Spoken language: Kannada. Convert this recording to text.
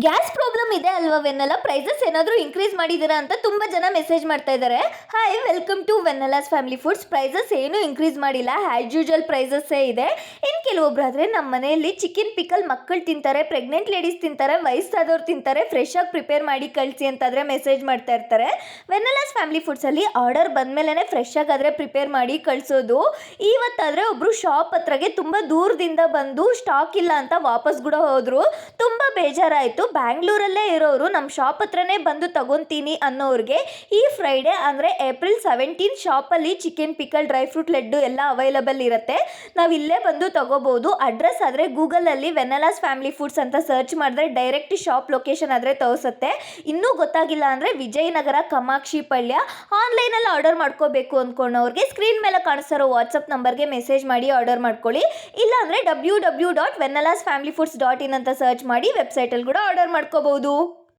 ಗ್ಯಾಸ್ ಪ್ರಾಬ್ಲಮ್ ಇದೆ ಅಲ್ವಾ ವೆನ್ನೆಲ್ಲ ಪ್ರೈಸಸ್ ಏನಾದರೂ ಇನ್ಕ್ರೀಸ್ ಮಾಡಿದ್ದೀರಾ ಅಂತ ತುಂಬ ಜನ ಮೆಸೇಜ್ ಮಾಡ್ತಾ ಇದ್ದಾರೆ. Hi, welcome to Vennela's family foods. Prices ಏನೂ ಇನ್ಕ್ರೀಸ್ ಮಾಡಿಲ್ಲ, ಆ್ಯಸ್ ಯೂಶುವಲ್ ಪ್ರೈಸಸ್ಸೇ ಇದೆ. ಇನ್ನು ಕೆಲವೊಬ್ರು ಆದರೆ ನಮ್ಮ ಮನೆಯಲ್ಲಿ ಚಿಕನ್ ಪಿಕಲ್ ಮಕ್ಕಳು ತಿಂತಾರೆ, ಪ್ರೆಗ್ನೆಂಟ್ ಲೇಡೀಸ್ ತಿಂತಾರೆ, ವಯಸ್ಸಾದವ್ರು ತಿಂತಾರೆ, ಫ್ರೆಶ್ ಆಗಿ ಪ್ರಿಪೇರ್ ಮಾಡಿ ಕಳಿಸಿ ಅಂತಾದರೆ ಮೆಸೇಜ್ ಮಾಡ್ತಾ ಇರ್ತಾರೆ. ವೆನ್ನೆಲಾಸ್ ಫ್ಯಾಮಿಲಿ ಫುಡ್ಸಲ್ಲಿ ಆರ್ಡರ್ ಬಂದಮೇಲೆ ಫ್ರೆಶ್ ಆಗಾದರೆ ಪ್ರಿಪೇರ್ ಮಾಡಿ ಕಳಿಸೋದು. ಇವತ್ತಾದರೆ ಒಬ್ಬರು ಶಾಪ್ ಹತ್ರಗೆ ತುಂಬ ದೂರದಿಂದ ಬಂದು ಸ್ಟಾಕ್ ಇಲ್ಲ ಅಂತ ವಾಪಸ್ ಕೂಡ ಹೋದರು. ತುಂಬ ಬೇಜಾರಾಯಿತು. ಬ್ಯಾಂಗ್ಳೂರಲ್ಲೇ ಇರೋರು ನಮ್ಮ ಶಾಪ್ ಹತ್ರನೇ ಬಂದು ತಗೊತೀನಿ ಅನ್ನೋರಿಗೆ ಈ ಫ್ರೈಡೇ ಅಂದರೆ ಏಪ್ರಿಲ್ 17 ಶಾಪಲ್ಲಿ chicken pickle, dry fruit laddu ಎಲ್ಲ ಅವೈಲಬಲ್ ಇರುತ್ತೆ. ನಾವು ಇಲ್ಲೇ ಬಂದು ತಗೋಬೋದು. ಅಡ್ರೆಸ್ ಆದರೆ ಗೂಗಲಲ್ಲಿ ವೆನ್ನೆಲಾಸ್ ಫ್ಯಾಮಿಲಿ ಫುಡ್ಸ್ ಅಂತ ಸರ್ಚ್ ಮಾಡಿದ್ರೆ ಡೈರೆಕ್ಟ್ ಶಾಪ್ ಲೊಕೇಶನ್ ಆದರೆ ತೋರಿಸುತ್ತೆ. ಇನ್ನೂ ಗೊತ್ತಾಗಿಲ್ಲ ಅಂದರೆ ವಿಜಯನಗರ, ಕಾಮಾಕ್ಷಿ ಪಾಳ್ಯ. ಆನ್ಲೈನಲ್ಲಿ ಆರ್ಡರ್ ಮಾಡ್ಕೋಬೇಕು ಅಂದ್ಕೊಂಡವ್ರಿಗೆ ಸ್ಕ್ರೀನ್ ಮೇಲೆ ಕಾಣಿಸ್ತಿರೋ ವಾಟ್ಸಪ್ ನಂಬರ್ಗೆ ಮೆಸೇಜ್ ಮಾಡಿ ಆರ್ಡರ್ ಮಾಡ್ಕೊಳ್ಳಿ. ಇಲ್ಲಾಂದರೆ www.vennelasfamilyfoods.in ಅಂತ ಸರ್ಚ್ ಮಾಡಿ ವೆಬ್ಸೈಟಲ್ಲಿ ಕೂಡ ಆರ್ಡರ್ ಮಾಡ್ಕೋಬಹುದು.